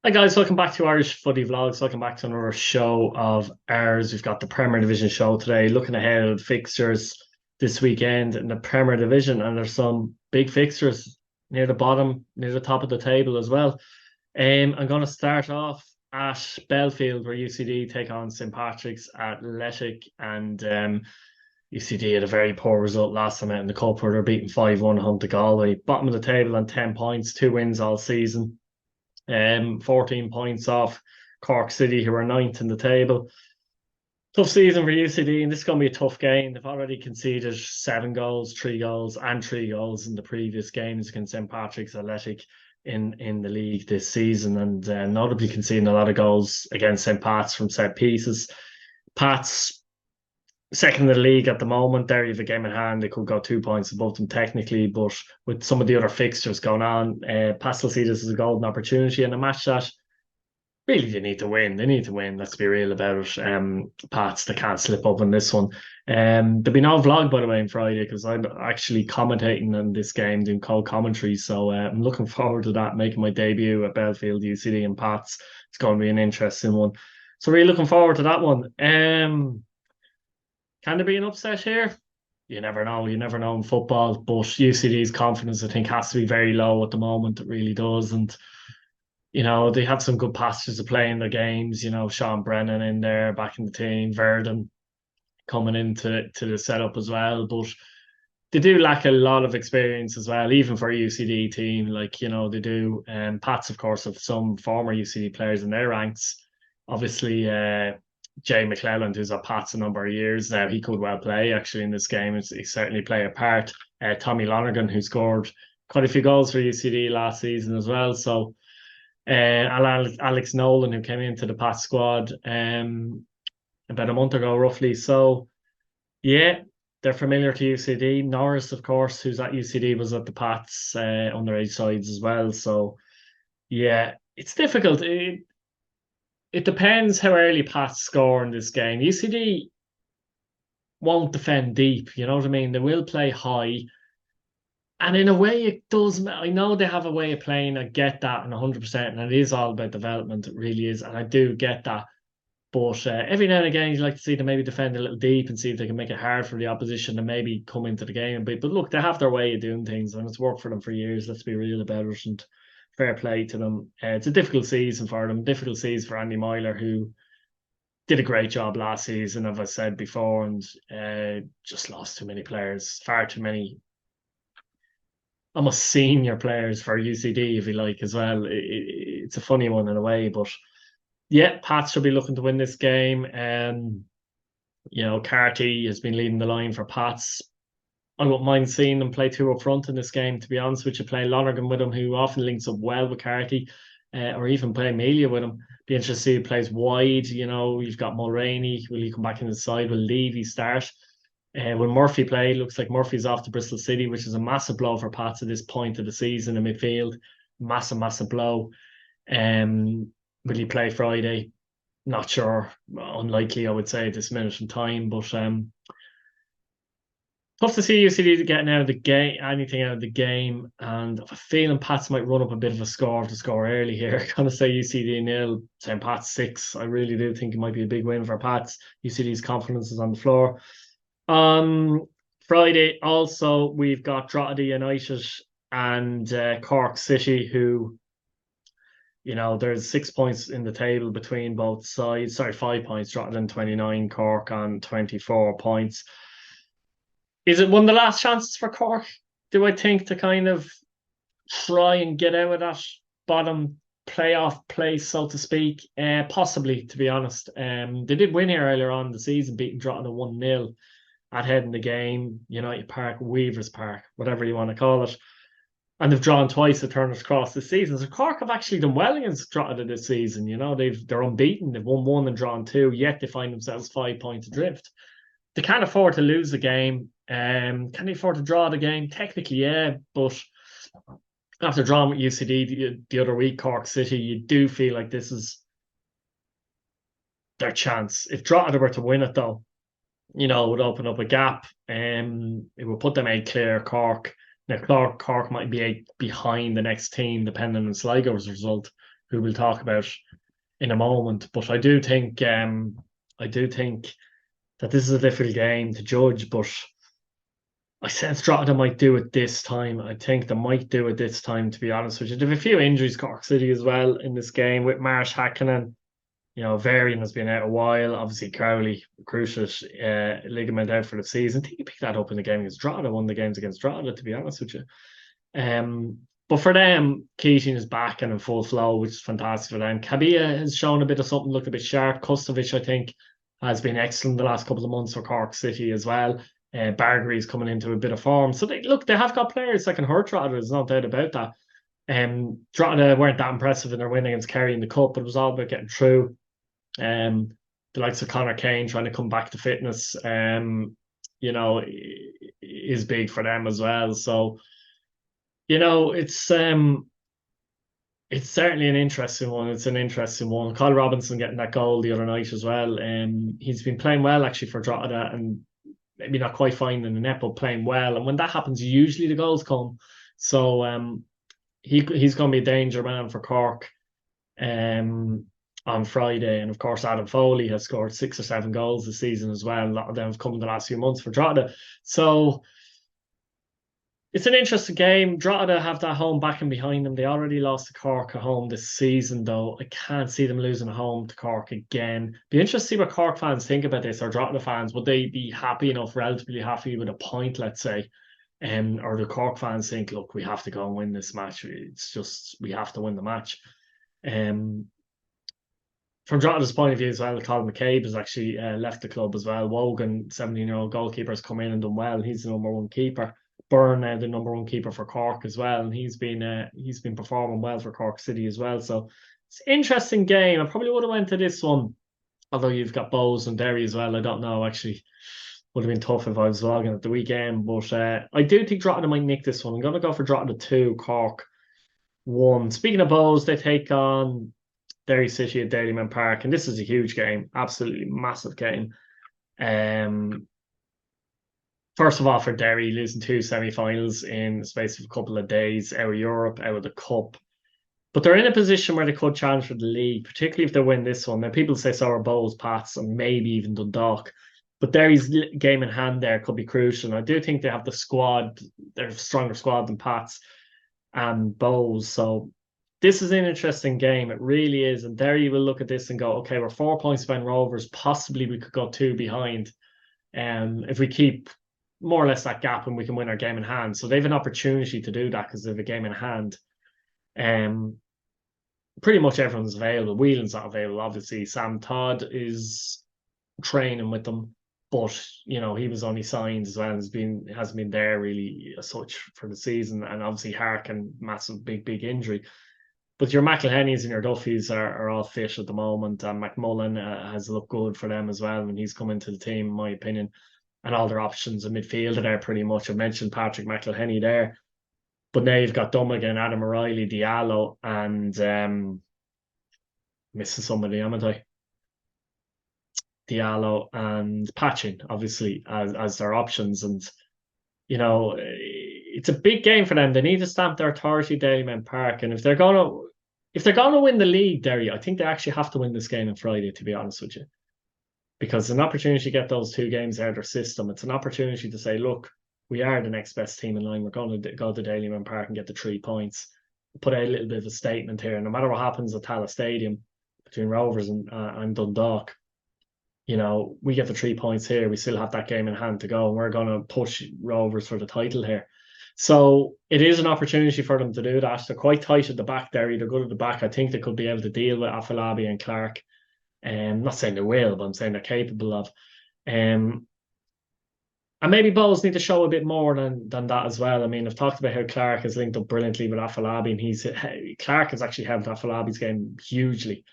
Hi guys, welcome back to Irish Footy Vlogs. Welcome back to another show of ours. We've got the Premier Division show today, looking ahead at fixtures this weekend in the Premier Division, and there's some big fixtures near the bottom, near the top of the table as well. I'm going to start off at Belfield, where UCD take on St Patrick's Athletic, and UCD had a very poor result last time out in the cup, where they're beating 5-1 home to Galway. Bottom of the table on 10 points, two wins all season. 14 points off Cork City, who are ninth in the table. Tough season for UCD, and this is going to be a tough game. They've already conceded 7 goals, 3 goals, and 3 goals in the previous games against St Patrick's Athletic in the league this season, and notably conceding a lot of goals against St Pat's from set pieces. Pat's second in the league at the moment. There you have a game in hand. They could go 2 points above them technically, but with some of the other fixtures going on, Pats will see this as a golden opportunity and a match that really they need to win. They need to win. Let's be real about it. Pats, they can't slip up on this one. There'll be no vlog, by the way, on Friday because I'm actually commentating on this game, doing co-commentary. So I'm looking forward to that, making my debut at Belfield UCD and Pats. It's going to be an interesting one. So really looking forward to that one. Can there be an upset here? You never know. You never know in football. But UCD's confidence, I think, has to be very low at the moment. It really does. And, they have some good passages to play in their games. Sean Brennan in there, back in the team, Verdon coming into the setup as well. But they do lack a lot of experience as well, even for a UCD team. They do. And Pats, of course, have some former UCD players in their ranks. Obviously, Jay McClelland, who's at Pats a number of years now, he could well play actually in this game. He certainly play a part. Tommy Lonergan, who scored quite a few goals for UCD last season as well. So, Alex Nolan, who came into the Pats squad about a month ago, roughly. So, yeah, they're familiar to UCD. Norris, of course, who's at UCD, was at the Pats underage sides as well. So, yeah, it's difficult. It depends how early Pats score in this game. UCD won't defend deep, you know what I mean? They will play high. And in a way, it does. I know they have a way of playing. I get that, and 100%. And it is all about development. It really is. And I do get that. But every now and again, you like to see them maybe defend a little deep and see if they can make it hard for the opposition and maybe come into the game a bit. But look, they have their way of doing things, and it's worked for them for years. Let's be real about it. And fair play to them. It's a difficult season for them. Difficult season for Andy Myler, who did a great job last season, as I said before, and just lost too many players, far too many, almost senior players for UCD, if you like, as well. It's a funny one in a way, but yeah, Pats should be looking to win this game. Carty has been leading the line for Pats. I wouldn't mind seeing them play two up front in this game, to be honest with you. Play Lonergan with him, who often links up well with Carty, or even play Amelia with him. Be interested to see who plays wide. You've got Mulroney. Will he come back in the side? Will Levy start? When Murphy played, looks like Murphy's off to Bristol City, which is a massive blow for Pats at this point of the season in midfield. Massive, massive blow. Will he play Friday? Not sure. Unlikely, I would say, at this minute in time. But tough to see UCD getting out of the game, anything out of the game, and I have a feeling Pats might run up a bit of a score to score early here. I'm gonna say UCD nil, St Pat's 6. I really do think it might be a big win for Pats. UCD's confidence is on the floor. Friday also we've got Drogheda United and Cork City, who there's 6 points in the table between both sides. Sorry, 5 points. Drogheda on 29, Cork on 24 points. Is it one of the last chances for Cork, do I think, to kind of try and get out of that bottom playoff place, so to speak? Possibly, to be honest. They did win here earlier on in the season, beating Drogheda 1-0 at head in the game, United Park, Weavers Park, whatever you want to call it. And they've drawn twice at Turner's Cross this season. So Cork have actually done well against Drogheda this season. They're unbeaten. They've won one and drawn two, yet they find themselves 5 points adrift. They can't afford to lose the game. Can they afford to draw the game? Technically, yeah, but after drawing with UCD the other week, Cork City, you do feel like this is their chance. If Drogheda were to win it, though, it would open up a gap. It would put them 8 clear Cork. Now, Cork might be 8 behind the next team, depending on Sligo's result, who we'll talk about in a moment. But I do think that this is a difficult game to judge, but I sense Drogheda might do it this time. I think they might do it this time, to be honest with you. There have a few injuries, Cork City as well, in this game with Marsh Hakkinen. Varian has been out a while. Obviously, Crowley, cruciate ligament out for the season. I think he picked that up in the game against Drogheda, one of the games against Drogheda, to be honest with you. But for them, Keating is back and in full flow, which is fantastic for them. Kabia has shown a bit of something, looked a bit sharp. Kustovic, I think, has been excellent the last couple of months for Cork City as well. Bargary's coming into a bit of form. So they have got players that can hurt Drogheda, there's no doubt about that. Drogheda weren't that impressive in their win against Kerry in the Cup, but it was all about getting through. The likes of Connor Kane trying to come back to fitness, is big for them as well. So, it's certainly an interesting one. It's an interesting one. Kyle Robinson getting that goal the other night as well. He's been playing well actually for Drogheda and maybe not quite finding the net, but playing well. And when that happens, usually the goals come. So he's going to be a danger man for Cork on Friday. And of course, Adam Foley has scored 6 or 7 goals this season as well. A lot of them have come in the last few months for Drogheda. So it's an interesting game. Drogheda have that home backing behind them. They already lost to Cork at home this season, though. I can't see them losing at home to Cork again. Be interested to see what Cork fans think about this, or Drogheda fans. Would they be happy enough, relatively happy with a point, let's say? Or do Cork fans think, look, we have to go and win this match. It's just, we have to win the match. From Drogheda's point of view as well, Colin McCabe has actually left the club as well. Wogan, 17-year-old goalkeeper, has come in and done well. He's the number one keeper. Byrne, the number one keeper for Cork as well, and he's been performing well for Cork City as well. So it's an interesting game. I probably would have went to this one, although you've got Bows and Derry as well. I don't know, actually. Would have been tough if I was logging at the weekend, but I do think Drogheda might nick this one. I'm going to go for Drogheda 2, Cork 1. Speaking of Bows, they take on Derry City at Dalymount Park, and this is a huge game, absolutely massive game. First of all, for Derry, losing 2 semi-finals in the space of a couple of days, out of Europe, out of the Cup. But they're in a position where they could challenge for the league, particularly if they win this one. Now, people say so are Bowles, Pats, and maybe even Dundalk. But Derry's game in hand there could be crucial. And I do think they have the squad, they're a stronger squad than Pats and Bowles. So this is an interesting game. It really is. And Derry will look at this and go, okay, we're 4 points behind Rovers. Possibly we could go 2 behind. If we keep more or less that gap and we can win our game in hand. So they have an opportunity to do that because they have a game in hand. Pretty much everyone's available. Whelan's not available, obviously. Sam Todd is training with them, but he was only signed as well. Hasn't been there really as such for the season, and obviously Harkin, massive big injury. But your McElhennys and your Duffys are all fit at the moment, and McMullen has looked good for them as well when he's come into the team, in my opinion. And all their options in midfield are there pretty much. I mentioned Patrick McElhenney there. But now you've got Dummigan, Adam O'Reilly, Diallo, and missing somebody, haven't I? Diallo and Patchin, obviously, as their options. And, it's a big game for them. They need to stamp their authority at Dalymount Park. And if they're gonna win the league, Derry, I think they actually have to win this game on Friday, to be honest with you. Because it's an opportunity to get those 2 games out of their system. It's an opportunity to say, look, we are the next best team in line. We're going to go to Dalymount Park and get the 3 points. Put out a little bit of a statement here. No matter what happens at Tallaght Stadium between Rovers and Dundalk, we get the 3 points here. We still have that game in hand to go. And we're going to push Rovers for the title here. So it is an opportunity for them to do that. They're quite tight at the back, Derry. They're good at the back. I think they could be able to deal with Afolabi and Clark. I'm not saying they will, but I'm saying they're capable of. And maybe Bowles need to show a bit more than that as well. I mean, I've talked about how Clark has linked up brilliantly with Afolabi, and Clark has actually helped Afolabi's game hugely.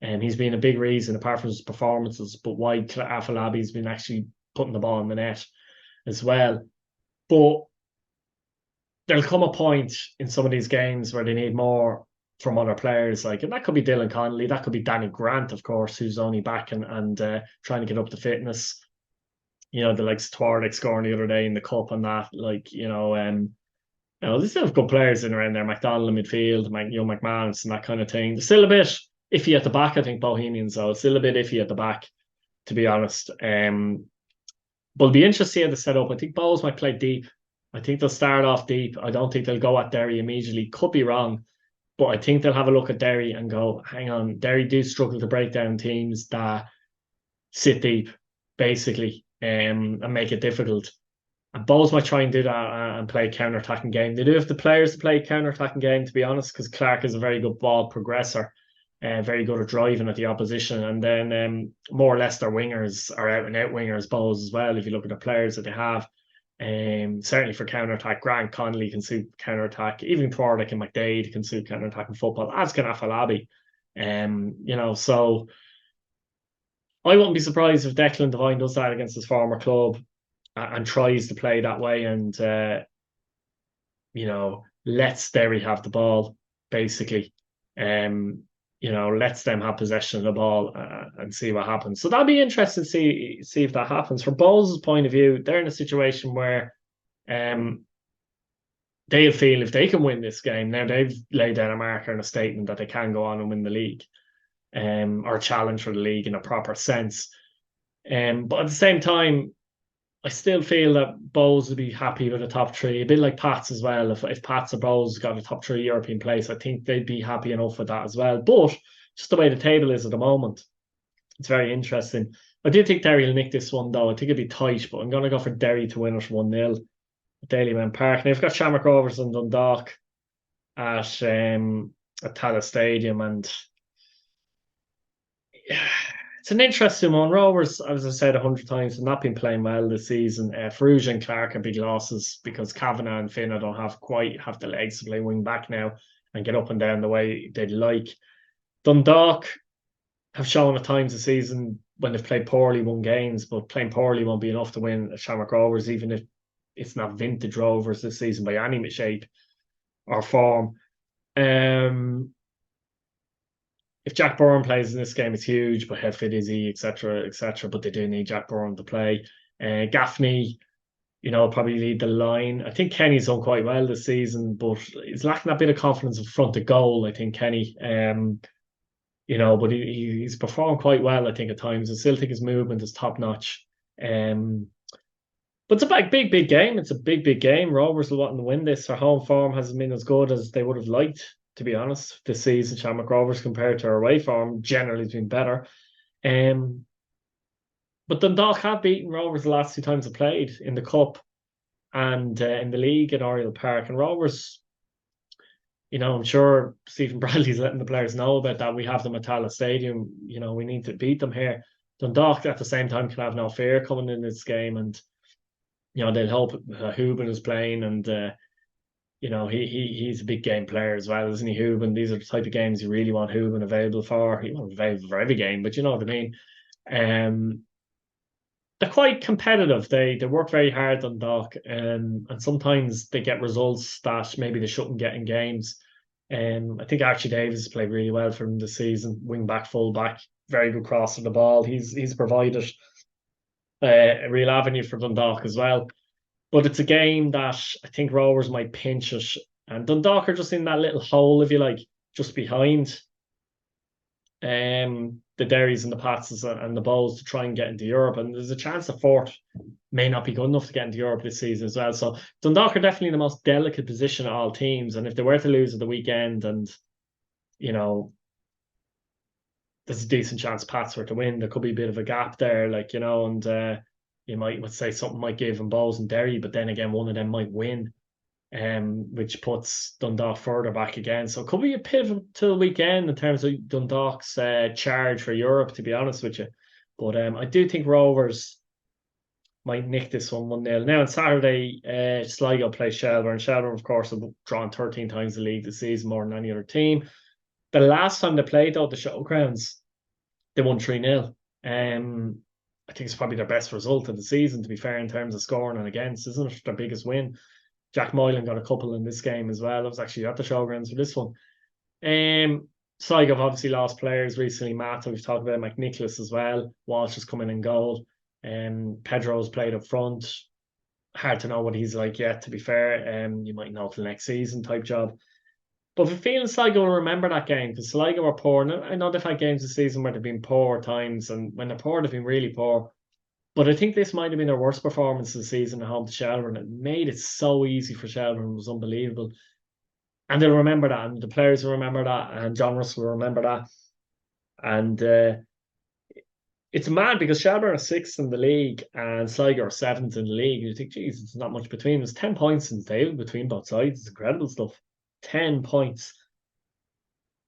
And he's been a big reason, apart from his performances, but why Afolabi's been actually putting the ball in the net as well. But there'll come a point in some of these games where they need more from other players, and that could be Dylan Connolly, that could be Danny Grant, of course, who's only back and trying to get up to fitness. The likes of Twardick scoring the other day in the cup and that, You know, they still have good players in around there, McDonald in midfield, young McManus and that kind of thing. They're still a bit iffy at the back, I think, Bohemians, though. It's still a bit iffy at the back, to be honest. But it'll be interesting to see how they set up. I think Bowles might play deep. I think they'll start off deep. I don't think they'll go at Derry immediately. Could be wrong, but I think they'll have a look at Derry and go, hang on, Derry do struggle to break down teams that sit deep, basically, and make it difficult. And Bowles might try and do that and play a counter-attacking game. They do have the players to play a counter-attacking game, to be honest, because Clark is a very good ball progressor, very good at driving at the opposition. And then more or less their wingers are out and out wingers, Bowles as well, if you look at the players that they have. Certainly for counter-attack, Grant Connolly can suit counter-attack. Even Thwardick and McDade can suit counter-attacking football, as can Afalabi. So I wouldn't be surprised if Declan Devine does that against his former club and tries to play that way and lets Derry have the ball, basically. Lets them have possession of the ball and see what happens. So that'll be interesting to see if that happens. From Bowles' point of view, they're in a situation where they'll feel if they can win this game, now they've laid down a marker and a statement that they can go on and win the league, or challenge for the league in a proper sense. But at the same time, I still feel that Bowles would be happy with a top three, a bit like Pats as well. If Pats or Bowles got a top three European place, I think they'd be happy enough with that as well. But just the way the table is at the moment, it's very interesting. I do think Derry will nick this one, though. I think it'd be tight, but I'm going to go for Derry to win it 1-0 at Dalymount Park. Now, you've got Shamrock Rovers and Dundalk at Tallaght Stadium, and it's an interesting one. Rovers, as I said 100 times, have not been playing well this season. Ferrugia and Clark are big losses because Kavanagh and Finna don't quite have the legs to play wing back now and get up and down the way they'd like. Dundalk have shown at times this season when they've played poorly, won games, but playing poorly won't be enough to win at Shamrock Rovers, even if it's not vintage Rovers this season by any shape or form. If Jack Byrne plays in this game, it's huge, but how fit is he, etc., etc. But they do need Jack Byrne to play. Gaffney, probably lead the line. I think Kenny's done quite well this season, but he's lacking that bit of confidence in front of goal. I think Kenny, but he's performed quite well. I think at times. I still think his movement is top notch. But it's a big game. It's a big game. Rovers will want to win this. Their home form hasn't been as good as they would have liked, to be honest, this season. Shamrock Rovers compared to our away form generally has been better. But Dundalk have beaten Rovers the last 2 times they played in the Cup and in the league at Oriel Park. And Rovers, I'm sure Stephen Bradley's letting the players know about that. We have them at Tallaght Stadium. We need to beat them here. Dundalk at the same time can have no fear coming in this game, and they'll hope Hooban is playing, and he's a big game player as well, isn't he, Hooban? These are the type of games you really want Hooban available for. He won't be available for every game, but you know what I mean. They're quite competitive. They work very hard on Dock, and sometimes they get results that maybe they shouldn't get in games. I think Archie Davis played really well for him this season. Wing back, full back, very good cross of the ball. He's provided a real avenue for Dundalk as well. But it's a game that I think Rovers might pinch it. And Dundalk are just in that little hole, if you like, just behind the Derrys and the Patses and the Bowls to try and get into Europe. And there's a chance the Fort may not be good enough to get into Europe this season as well. So Dundalk are definitely in the most delicate position of all teams. And if they were to lose at the weekend and, there's a decent chance Pats were to win, there could be a bit of a gap there, and you might say something might give them Bowls and Derry, but then again, one of them might win, which puts Dundalk further back again. So it could be a pivotal weekend in terms of Dundalk's charge for Europe, to be honest with you. But I do think Rovers might nick this one 1-0. Now on Saturday, Sligo play Shelbourne. Shelbourne, of course, have drawn 13 times the league this season, more than any other team. The last time they played, though, the Showgrounds, they won 3-0. I think it's probably their best result of the season, to be fair, in terms of scoring and against, isn't it? Their biggest win. Jack Moylan got a couple in this game as well. I was actually at the Showgrounds for this one. Sligo have obviously lost players recently. Matt, we've talked about McNicholas as well. Walsh has come in goal. Pedro's played up front. hard to know what he's like yet, to be fair. You might know till next season type job. But for feeling Sligo will remember that game because Sligo were poor. And I know they've had games this season where they've been poor at times, and when they're poor, they've been really poor. But I think this might have been their worst performance of the season at home to Shelbourne. It made it so easy for Shelbourne. It was unbelievable. And they'll remember that, and the players will remember that, and John Russell will remember that. And it's mad because Shelbourne are sixth in the league and Sligo are seventh in the league. You think, geez, it's not much between. There's 10 points in the table between both sides. It's incredible stuff. 10 points.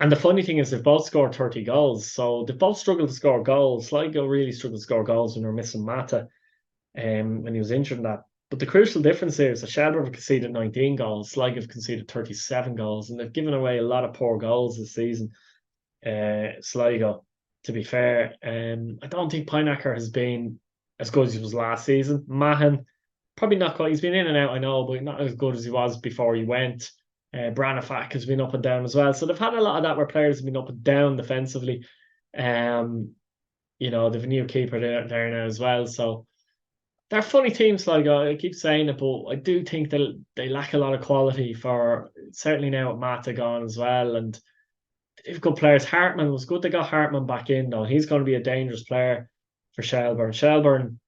And the funny thing is, they've both scored 30 goals. So they've both struggled to score goals. Sligo really struggled to score goals when they were missing Mata when he was injured and that. But the crucial difference here is that Shelbourne have conceded 19 goals. Sligo have conceded 37 goals. And they've given away a lot of poor goals this season. Sligo, to be fair. I don't think Pineacker has been as good as he was last season. Mahan, probably not quite. He's been in and out, I know, but not as good as he was before he went. Branafak has been up and down as well. So they've had a lot of that where players have been up and down defensively. They've a new keeper there now as well. So they're funny teams, like I keep saying it, but I do think they lack a lot of quality for certainly now with Mata gone as well. And they've good players. Hartman was good. They got Hartman back in though. He's going to be a dangerous player for Shelbourne. Shelbourne,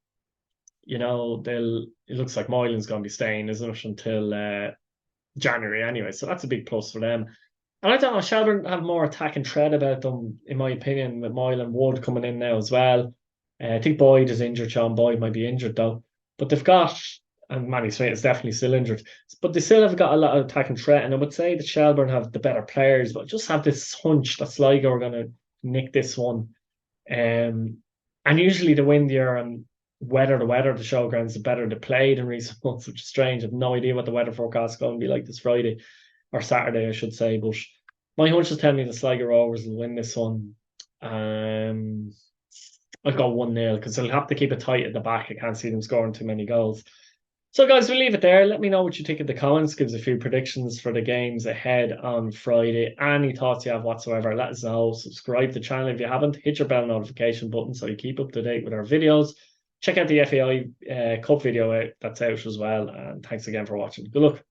it looks like Moylan's going to be staying, isn't it, until January anyway. So that's a big plus for them. And I don't know, Shelbourne have more attack and tread about them, in my opinion, with Moylan Wood coming in now as well. I think Boyd is injured. Sean Boyd might be injured though. But they've got, and Manny Smith is definitely still injured, but they still have got a lot of attack and threat. And I would say that Shelbourne have the better players, but just have this hunch that Sligo are going to nick this one. And usually the windier and wetter the showgrounds, the better they played in recent months, which is strange. I have no idea what the weather forecast is going to be like this Friday or Saturday, I should say. But my hunch is telling me the Sligo Rovers will win this one. I'll go 1-0 because they'll have to keep it tight at the back. I can't see them scoring too many goals. So, guys, we'll leave it there. Let me know what you think in the comments. Give us a few predictions for the games ahead on Friday. Any thoughts you have whatsoever, let us know. Subscribe to the channel if you haven't. Hit your bell notification button so you keep up to date with our videos. Check out the FAI Cup video that's out as well. And thanks again for watching. Good luck.